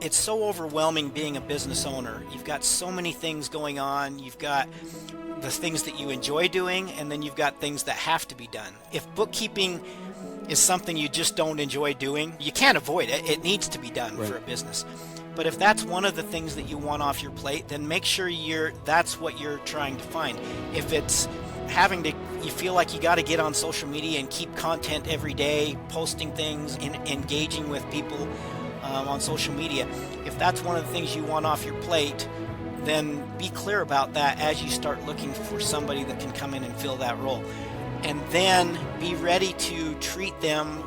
It's so overwhelming being a business owner. You've got so many things going on. You've got the things that you enjoy doing, and then you've got things that have to be done. If bookkeeping is something you just don't enjoy doing, you can't avoid it. It needs to be done for a business. But if that's one of the things that you want off your plate, then make sure that's what you're trying to find. If it's you feel like you got to get on social media and keep content every day, posting things, engaging with people on social media, if that's one of the things you want off your plate, then be clear about that as you start looking for somebody that can come in and fill that role. And then be ready to treat them,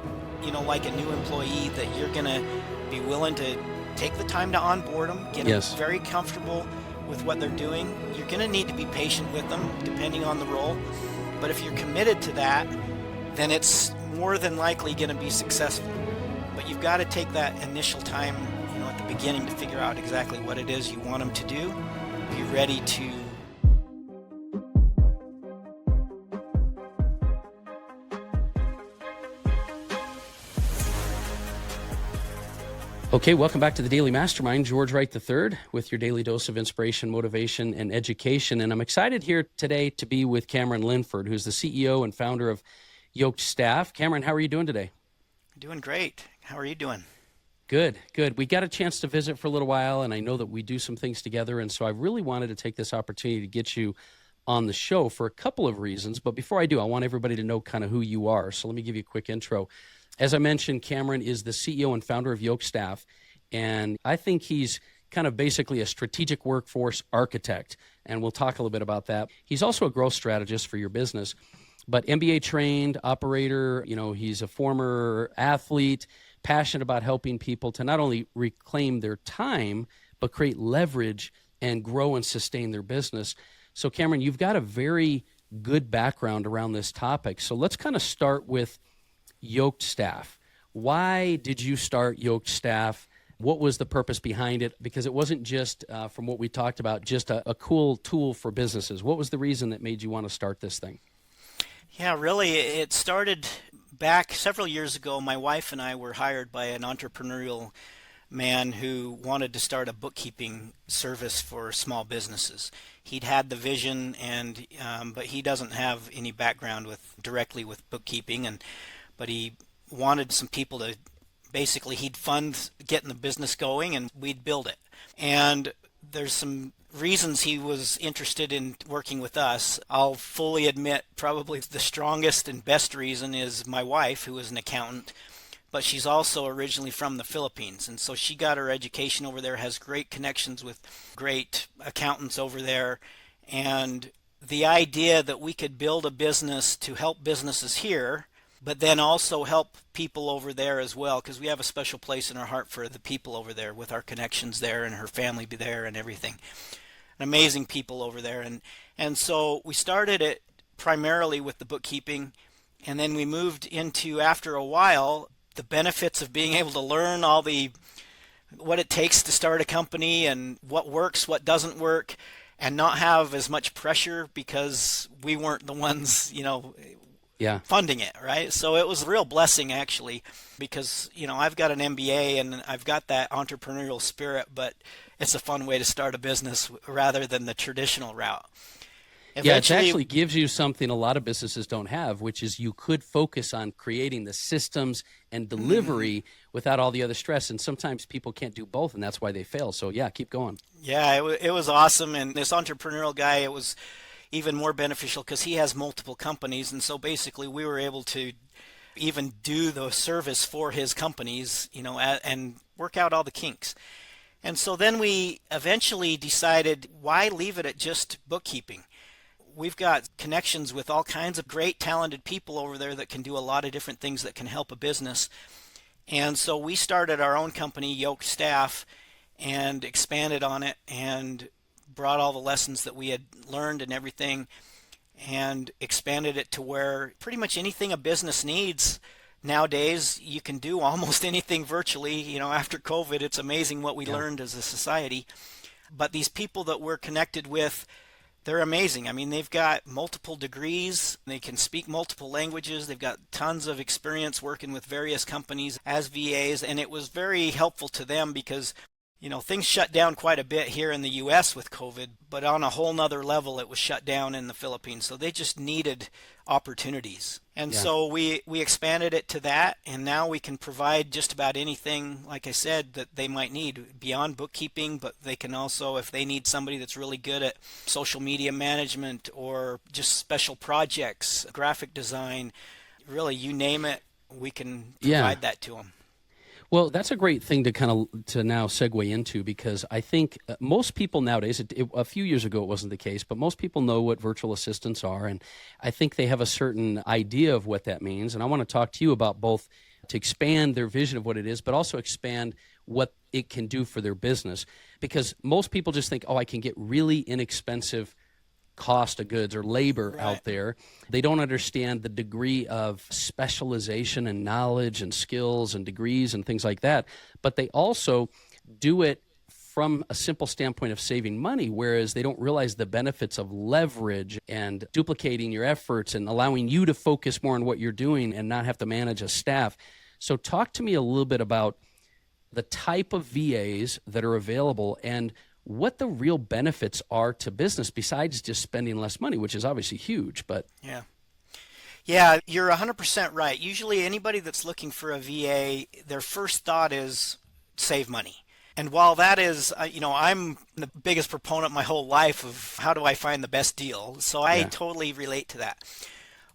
like a new employee, that you're going to be willing to take the time to onboard them, get them very comfortable with what they're doing. You're going to need to be patient with them depending on the role. But if you're committed to that, then it's more than likely going to be successful. But you've got to take that initial time, at the beginning, to figure out exactly what it is you want them to do. Be ready to Okay, welcome back to the Daily Mastermind. George Wright III with your daily dose of inspiration, motivation, and education. And I'm excited here today to be with Cameron Linford, who's the CEO and founder of Yoked Staff. Cameron, how are you doing today? Doing great. How are you doing? Good. We got a chance to visit for a little while, and I know that we do some things together. And so I really wanted to take this opportunity to get you on the show for a couple of reasons. But before I do, I want everybody to know kind of who you are. So let me give you a quick intro. As I mentioned, Cameron is the CEO and founder of Yoked Staff, and I think he's kind of basically a strategic workforce architect, and we'll talk a little bit about that. He's also a growth strategist for your business, but MBA trained operator, he's a former athlete, passionate about helping people to not only reclaim their time, but create leverage and grow and sustain their business. So Cameron, you've got a very good background around this topic. So let's kind of start with Yoked Staff. Why did you start Yoked Staff? What was the purpose behind it? Because it wasn't just, from what we talked about, just a cool tool for businesses. What was the reason that made you want to start this thing? Yeah, really, it started back several years ago. My wife and I were hired by an entrepreneurial man who wanted to start a bookkeeping service for small businesses. He'd had the vision, but he doesn't have any background directly with bookkeeping, but he wanted some people to he'd fund getting the business going, and we'd build it. And there's some reasons he was interested in working with us. I'll fully admit probably the strongest and best reason is my wife, who is an accountant, but she's also originally from the Philippines. And so she got her education over there, has great connections with great accountants over there. And the idea that we could build a business to help businesses here, but then also help people over there as well, because we have a special place in our heart for the people over there with our connections there and her family be there and everything. Amazing people over there. And so we started it primarily with the bookkeeping, and then we moved into, after a while, the benefits of being able to learn what it takes to start a company and what works, what doesn't work, and not have as much pressure because we weren't the ones, funding it, right? So it was a real blessing, actually, because, I've got an MBA and I've got that entrepreneurial spirit, but it's a fun way to start a business rather than the traditional route. It actually gives you something a lot of businesses don't have, which is you could focus on creating the systems and delivery without all the other stress. And sometimes people can't do both, and that's why they fail. So, keep going. Yeah, it was awesome. And this entrepreneurial guy, it was even more beneficial because he has multiple companies. And so basically we were able to even do the service for his companies, and work out all the kinks. And so then we eventually decided, why leave it at just bookkeeping? We've got connections with all kinds of great talented people over there that can do a lot of different things that can help a business. And so we started our own company, Yoked Staff, and expanded on it and brought all the lessons that we had learned and everything and expanded it to where pretty much anything a business needs nowadays, you can do almost anything virtually. After COVID, it's amazing what we learned as a society. But these people that we're connected with, they're amazing. I mean, they've got multiple degrees. They can speak multiple languages. They've got tons of experience working with various companies as VAs. And it was very helpful to them because Things shut down quite a bit here in the US with COVID, but on a whole nother level, it was shut down in the Philippines. So they just needed opportunities. And Yeah. so we expanded it to that, and now we can provide just about anything, like I said, that they might need beyond bookkeeping, but they can also, if they need somebody that's really good at social media management or just special projects, graphic design, really, you name it, we can Yeah. provide that to them. Well, that's a great thing to to now segue into, because I think most people nowadays, a few years ago it wasn't the case, but most people know what virtual assistants are, and I think they have a certain idea of what that means. And I want to talk to you about both to expand their vision of what it is, but also expand what it can do for their business, because most people just think, oh, I can get really inexpensive cost of goods or labor Right. out there. They don't understand the degree of specialization and knowledge and skills and degrees and things like that. But they also do it from a simple standpoint of saving money, whereas they don't realize the benefits of leverage and duplicating your efforts and allowing you to focus more on what you're doing and not have to manage a staff. So talk to me a little bit about the type of VAs that are available and what the real benefits are to business besides just spending less money, which is obviously huge. But Yeah. Yeah, you're 100% right. Usually, anybody that's looking for a VA, their first thought is save money. And while that is, I'm the biggest proponent my whole life of how do I find the best deal. So I yeah, totally relate to that.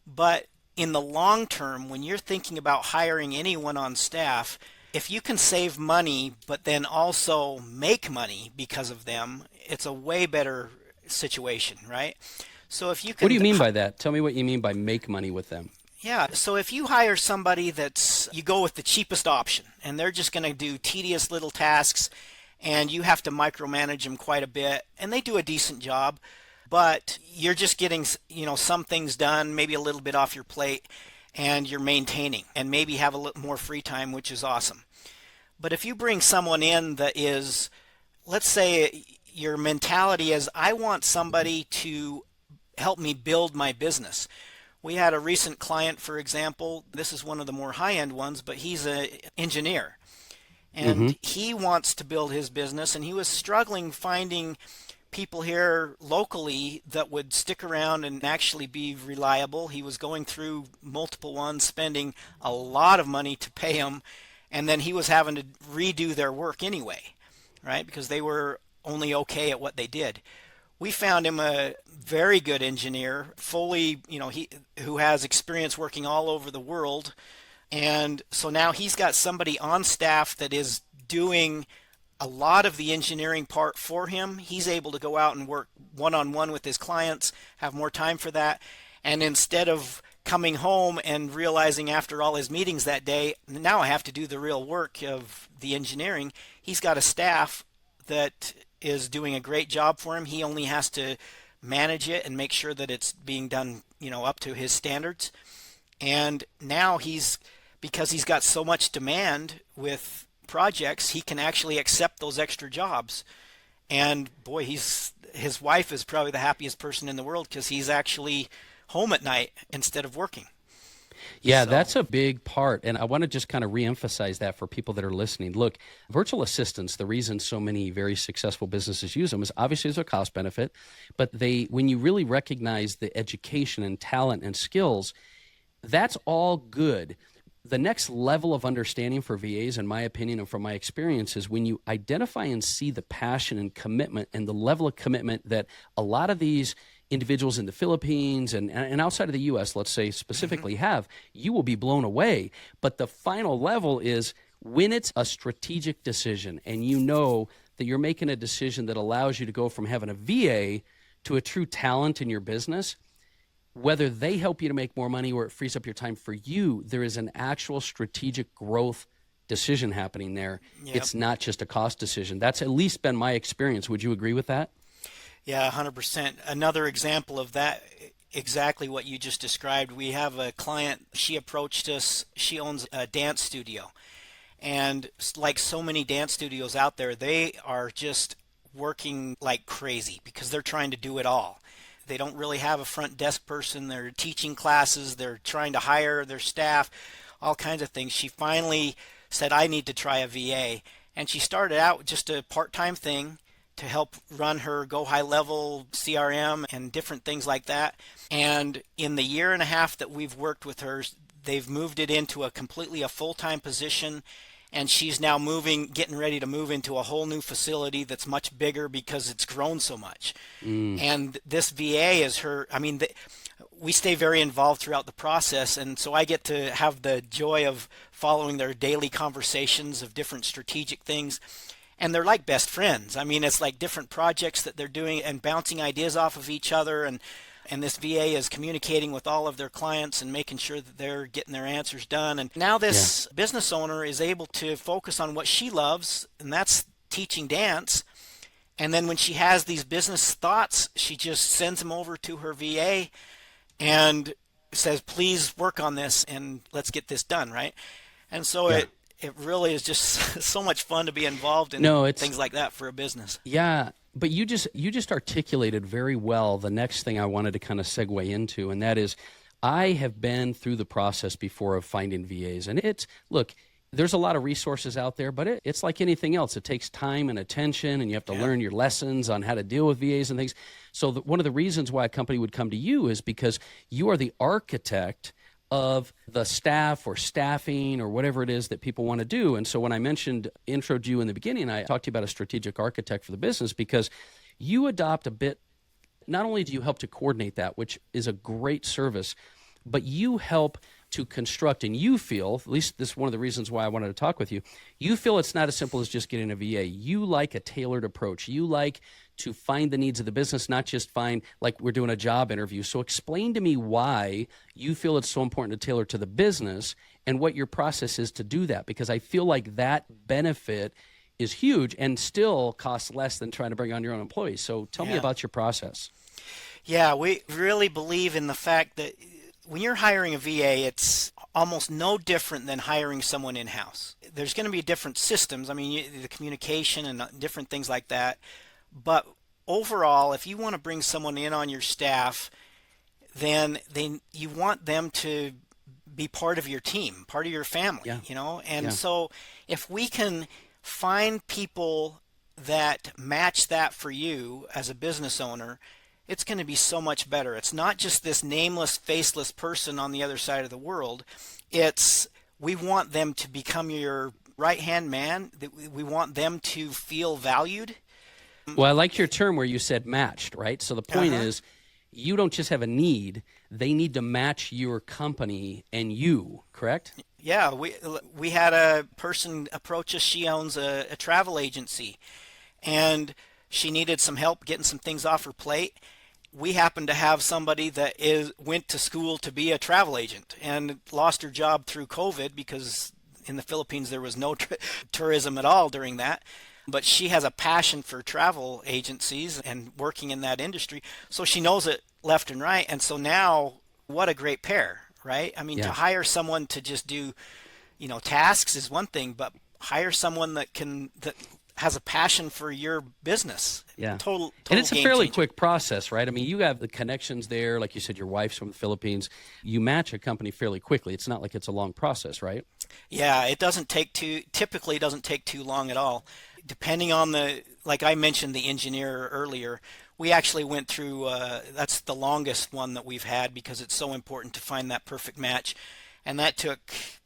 But in the long term, when you're thinking about hiring anyone on staff, if you can save money, but then also make money because of them, it's a way better situation, right? So if you what do can you mean by that? Tell me what you mean by make money with them. yeah, so if you hire somebody you go with the cheapest option and they're just going to do tedious little tasks and you have to micromanage them quite a bit and they do a decent job, but you're just getting, some things done, maybe a little bit off your plate and you're maintaining and maybe have a little more free time, which is awesome. But if you bring someone in that is, let's say your mentality is, I want somebody to help me build my business. We had a recent client, for example. This is one of the more high-end ones, but he's an engineer Mm-hmm. and he wants to build his business and he was struggling finding people here locally that would stick around and actually be reliable. He was going through multiple ones, spending a lot of money to pay them, and then he was having to redo their work anyway, right? Because they were only okay at what they did. We found him a very good engineer, fully, he who has experience working all over the world. And so now he's got somebody on staff that is doing a lot of the engineering part for him. He's able to go out and work one-on-one with his clients, have more time for that. And instead of coming home and realizing after all his meetings that day, now I have to do the real work of the engineering, he's got a staff that is doing a great job for him. He only has to manage it and make sure that it's being done, up to his standards. And now because he's got so much demand with projects, he can actually accept those extra jobs. And boy, his wife is probably the happiest person in the world because he's actually home at night instead of working. Yeah, So, that's a big part. And I want to just kind of reemphasize that for people that are listening. Look, virtual assistants, the reason so many very successful businesses use them is obviously there's a cost benefit, but when you really recognize the education and talent and skills, that's all good. The next level of understanding for VAs, in my opinion and from my experience, is when you identify and see the passion and commitment and the level of commitment that a lot of these individuals in the Philippines and outside of the U.S., let's say specifically, have, you will be blown away. But the final level is when it's a strategic decision and you know that you're making a decision that allows you to go from having a VA to a true talent in your business. Whether they help you to make more money or it frees up your time for you, there is an actual strategic growth decision happening there. yep. It's not just a cost decision. That's at least been my experience. Would you agree with that? Yeah, 100%. Another example of that, exactly what you just described. We have a client, she approached us, she owns a dance studio. And like so many dance studios out there, they are just working like crazy because they're trying to do it all. They don't really have a front desk person. They're teaching classes. They're trying to hire their staff, all kinds of things. She finally said, I need to try a VA. And she started out with just a part-time thing to help run her Go High Level CRM and different things like that. And in the year and a half that we've worked with her, they've moved it into a full-time position. And she's now getting ready to move into a whole new facility that's much bigger because it's grown so much. And this VA is we stay very involved throughout the process. And so I get to have the joy of following their daily conversations of different strategic things. And they're like best friends. I mean, it's like different projects that they're doing and bouncing ideas off of each other. And this VA is communicating with all of their clients and making sure that they're getting their answers done. And now this business owner is able to focus on what she loves, and that's teaching dance. And then when she has these business thoughts, she just sends them over to her VA and says, please work on this and let's get this done, right? And so it really is just so much fun to be involved in things like that for a business. Yeah. But you just articulated very well the next thing I wanted to kind of segue into, and that is I have been through the process before of finding VAs. And there's a lot of resources out there, but it's like anything else. It takes time and attention, and you have to learn your lessons on how to deal with VAs and things. So one of the reasons why a company would come to you is because you are the architect of the staff or staffing or whatever it is that people want to do. And so when I introed you in the beginning, I talked to you about a strategic architect for the business because you adopt a bit, not only do you help to coordinate that, which is a great service, but you help to construct, and you feel, at least this is one of the reasons why I wanted to talk with you, you feel it's not as simple as just getting a VA. You like a tailored approach. You like to find the needs of the business, not just find like we're doing a job interview. So explain to me why you feel it's so important to tailor to the business and what your process is to do that, because I feel like that benefit is huge and still costs less than trying to bring on your own employees. So tell me about your process. Yeah, we really believe in the fact that when you're hiring a VA, it's almost no different than hiring someone in-house. There's going to be different systems, the communication and different things like that. But overall, if you want to bring someone in on your staff, then you want them to be part of your team, part of your family, And so if we can find people that match that for you as a business owner, it's going to be so much better. It's not just this nameless, faceless person on the other side of the world. We want them to become your right-hand man. We want them to feel valued. Well, I like your term where you said matched, right? So the point is, you don't just have a need. They need to match your company and you, correct? Yeah, we had a person approach us. She owns a travel agency, and she needed some help getting some things off her plate. We happened to have somebody that went to school to be a travel agent and lost her job through COVID because in the Philippines there was no tourism at all during that. But she has a passion for travel agencies and working in that industry, so she knows it left and right. And so now, what a great pair, right? To hire someone to just do, tasks is one thing, but hire someone that has a passion for your business. Yeah. Total and it's a game fairly changer. quick process, right? You have the connections there. Like you said, your wife's from the Philippines. You match a company fairly quickly. It's not like it's a long process, right? Yeah, typically doesn't take too long at all. Depending on like I mentioned, the engineer earlier, we actually went through, that's the longest one that we've had because it's so important to find that perfect match. And that took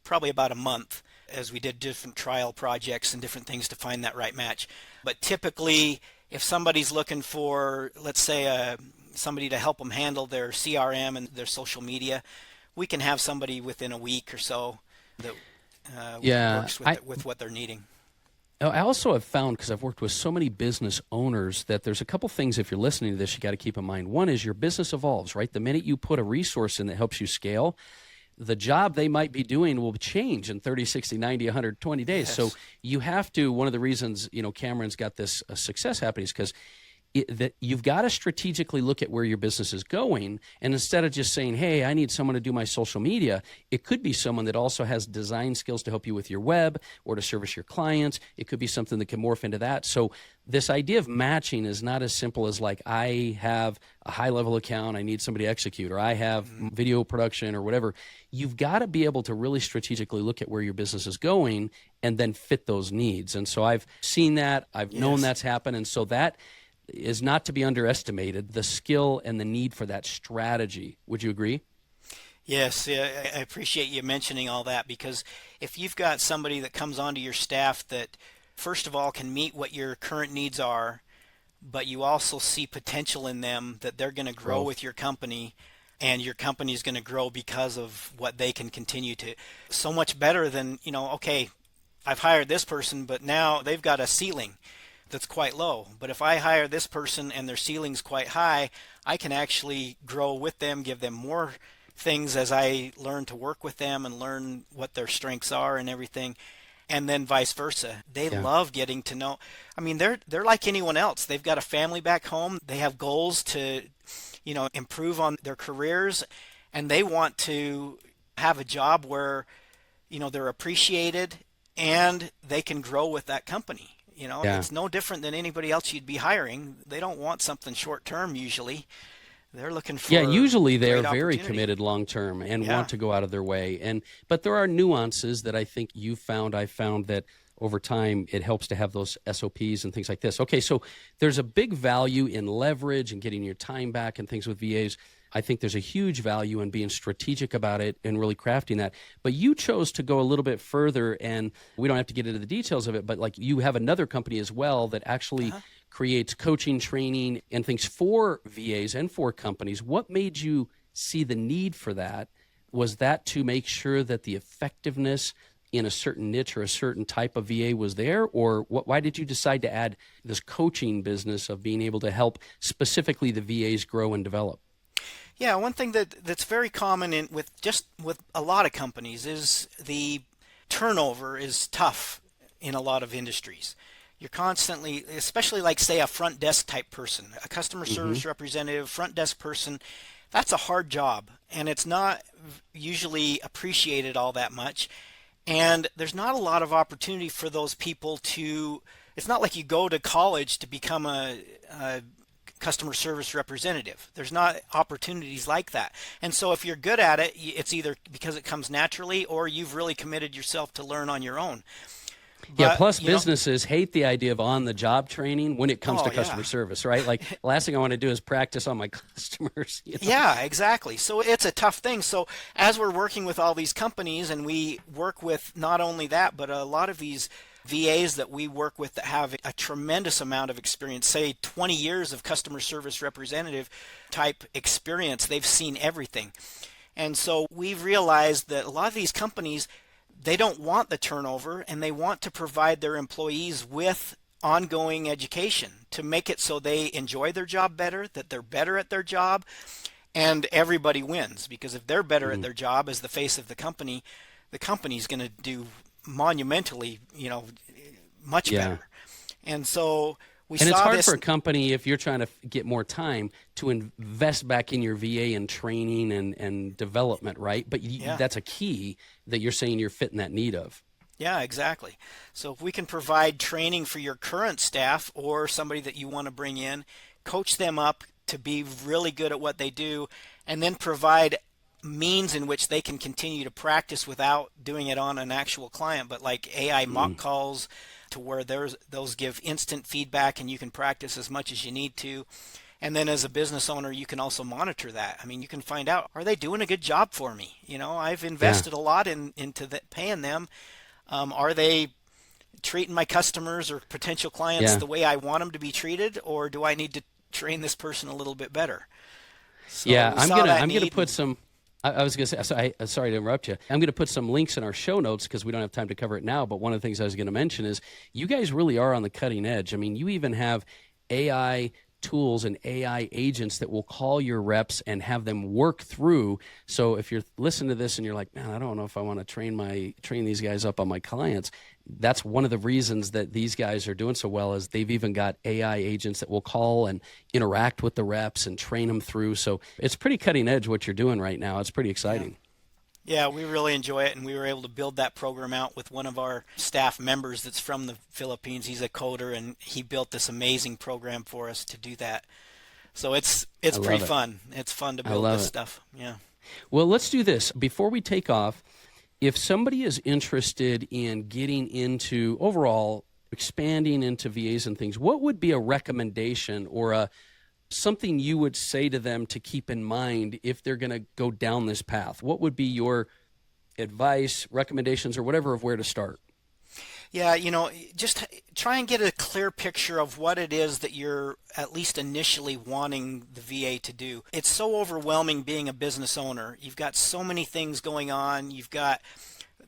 probably about a month as we did different trial projects and different things to find that right match. But typically, if somebody's looking for, let's say, somebody to help them handle their CRM and their social media, we can have somebody within a week or so that works with what they're needing. I also have found, because I've worked with so many business owners, that there's a couple things, if you're listening to this, you got to keep in mind. One is your business evolves, right? The minute you put a resource in that helps you scale, the job they might be doing will change in 30, 60, 90, 120 days. Yes. So you have to, one of the reasons, Cameron's got this success happening is because that you've got to strategically look at where your business is going. And instead of just saying, hey, I need someone to do my social media, it could be someone that also has design skills to help you with your web or to service your clients. It could be something that can morph into that. So this idea of matching is not as simple as like, I have a high level account, I need somebody to execute, or I have video production or whatever. You've got to be able to really strategically look at where your business is going and then fit those needs. And so I've seen that, I've known that's happened. And so that is not to be underestimated, the skill and the need for that strategy. Would you agree? Yes, yeah, I appreciate you mentioning all that, because if you've got somebody that comes onto your staff that, first of all, can meet what your current needs are, but you also see potential in them that they're going to grow with your company, and your company is going to grow because of what they can continue to. So much better than, okay, I've hired this person, but now they've got a ceiling that's quite low. But if I hire this person and their ceiling's quite high, I can actually grow with them, give them more things as I learn to work with them and learn what their strengths are and everything. And then vice versa. They love getting to know. I mean, they're like anyone else. They've got a family back home. They have goals to, improve on their careers, and they want to have a job where, they're appreciated and they can grow with that company. It's no different than anybody else you'd be hiring. They don't want something short term usually. They're looking for usually they're great very opportunity. committed long term and want to go out of their way. But there are nuances that I think I found that over time it helps to have those SOPs and things like this. Okay, so there's a big value in leverage and getting your time back and things with VAs. I think there's a huge value in being strategic about it and really crafting that. But you chose to go a little bit further, and we don't have to get into the details of it, but like you have another company as well that actually creates coaching, training, and things for VAs and for companies. What made you see the need for that? Was that to make sure that the effectiveness in a certain niche or a certain type of VA was there? Or why did you decide to add this coaching business of being able to help specifically the VAs grow and develop? Yeah, one thing that's very common with a lot of companies is the turnover is tough in a lot of industries. You're constantly, especially like say a front desk type person, a customer service representative, front desk person, that's a hard job, and it's not usually appreciated all that much. And there's not a lot of opportunity for those people to, it's not like you go to college to become a customer service representative. There's not opportunities like that. And so if you're good at it, it's either because it comes naturally or you've really committed yourself to learn on your own. But, plus businesses hate the idea of on-the-job training when it comes to customer service, right? Like, last thing I want to do is practice on my customers. Yeah, exactly. So it's a tough thing. So as we're working with all these companies, and we work with not only that, but a lot of these VAs that we work with that have a tremendous amount of experience, say 20 years of customer service representative type experience, they've seen everything. And so we've realized that a lot of these companies, they don't want the turnover, and they want to provide their employees with ongoing education to make it so they enjoy their job better, that they're better at their job, and everybody wins. Because if they're better at their job as the face of the company's going to do monumentally, much better. And so and it's hard for a company, if you're trying to get more time, to invest back in your VA and training and development, right? But that's a key that you're saying you're fitting that need of. Yeah, exactly. So if we can provide training for your current staff or somebody that you want to bring in, coach them up to be really good at what they do, and then provide means in which they can continue to practice without doing it on an actual client, but like AI mock calls, to where those give instant feedback and you can practice as much as you need to. And then as a business owner, you can also monitor that. I mean, you can find out, are they doing a good job for me? I've invested a lot into paying them. Are they treating my customers or potential clients the way I want them to be treated, or do I need to train this person a little bit better? So I'm gonna put some. I was going to say, sorry to interrupt you. I'm going to put some links in our show notes because we don't have time to cover it now. But one of the things I was going to mention is you guys really are on the cutting edge. I mean, you even have AI tools and AI agents that will call your reps and have them work through. So if you're listening to this and you're like, man, I don't know if I want to train these guys up on my clients, that's one of the reasons that these guys are doing so well, is they've even got AI agents that will call and interact with the reps and train them through. So it's pretty cutting edge what you're doing right now. It's pretty exciting. Yeah, we really enjoy it, and we were able to build that program out with one of our staff members that's from the Philippines. He's a coder, and he built this amazing program for us to do that. So it's pretty fun. It's fun to build this stuff. Yeah. Well, let's do this. Before we take off, if somebody is interested in getting into overall expanding into VAs and things, what would be a recommendation or something you would say to them to keep in mind if they're going to go down this path? What would be your advice, recommendations, or whatever of where to start? Yeah, just try and get a clear picture of what it is that you're at least initially wanting the VA to do. It's so overwhelming being a business owner. You've got so many things going on. You've got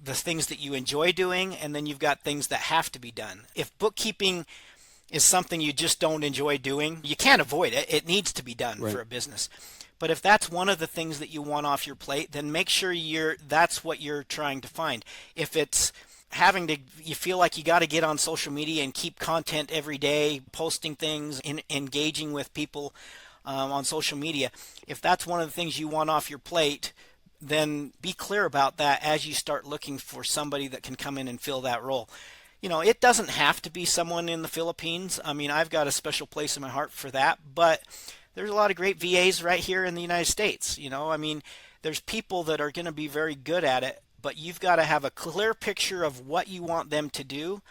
the things that you enjoy doing, and then you've got things that have to be done. If bookkeeping is something you just don't enjoy doing, you can't avoid it. It needs to be done for a business. But if that's one of the things that you want off your plate, then make sure that's what you're trying to find. If it's you feel like you got to get on social media and keep content every day, posting things, engaging with people on social media, if that's one of the things you want off your plate, then be clear about that as you start looking for somebody that can come in and fill that role. It doesn't have to be someone in the Philippines. I mean, I've got a special place in my heart for that, but there's a lot of great VAs right here in the United States. I mean, there's people that are going to be very good at it, but you've got to have a clear picture of what you want them to do,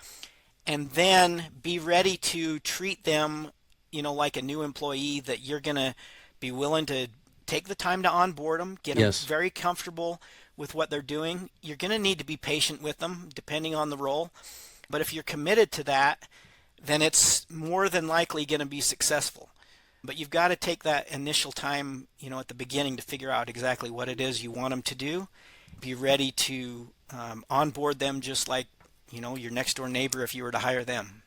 and then be ready to treat them, like a new employee, that you're going to be willing to take the time to onboard them, get them very comfortable with what they're doing. You're going to need to be patient with them, depending on the role. But if you're committed to that, then it's more than likely going to be successful. But you've got to take that initial time, at the beginning, to figure out exactly what it is you want them to do. Be ready to onboard them just like, your next door neighbor if you were to hire them.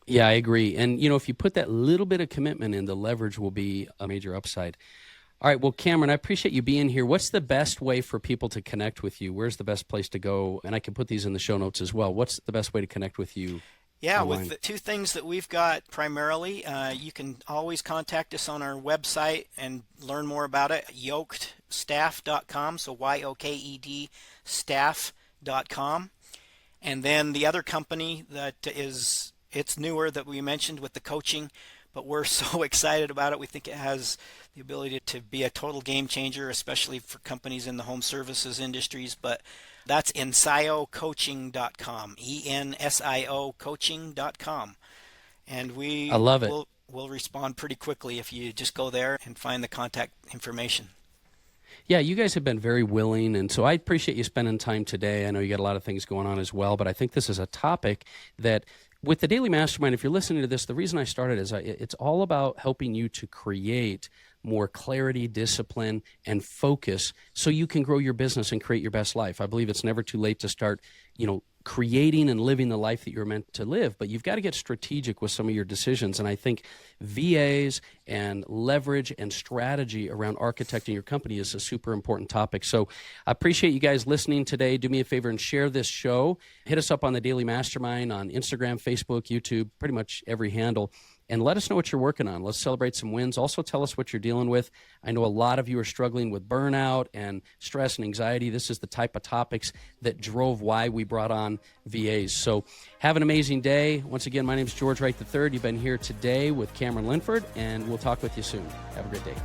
Yeah, I agree. And, if you put that little bit of commitment in, the leverage will be a major upside. All right. Well, Cameron, I appreciate you being here. What's the best way for people to connect with you? Where's the best place to go? And I can put these in the show notes as well. What's the best way to connect with you? Yeah, online? With the two things that we've got primarily, you can always contact us on our website and learn more about it, yokedstaff.com, so YOKED staff.com. And then the other company that it's newer that we mentioned with the coaching, but we're so excited about it. We think it has the ability to be a total game changer, especially for companies in the home services industries. But that's ensiocoaching.com, ENSIO coaching.com. And I love it. We'll respond pretty quickly if you just go there and find the contact information. Yeah, you guys have been very willing, and so I appreciate you spending time today. I know you got a lot of things going on as well, but I think this is a topic that, with the Daily Mastermind, if you're listening to this, the reason I started is it's all about helping you to create more clarity, discipline, and focus so you can grow your business and create your best life. I believe it's never too late to start, creating and living the life that you're meant to live, but you've got to get strategic with some of your decisions. And I think VAs and leverage and strategy around architecting your company is a super important topic. So I appreciate you guys listening today. Do me a favor and share this show. Hit us up on the Daily Mastermind on Instagram, Facebook, YouTube, pretty much every handle. And let us know what you're working on. Let's celebrate some wins. Also, tell us what you're dealing with. I know a lot of you are struggling with burnout and stress and anxiety. This is the type of topics that drove why we brought on VAs. So have an amazing day. Once again, my name is George Wright III. You've been here today with Cameron Linford, and we'll talk with you soon. Have a great day.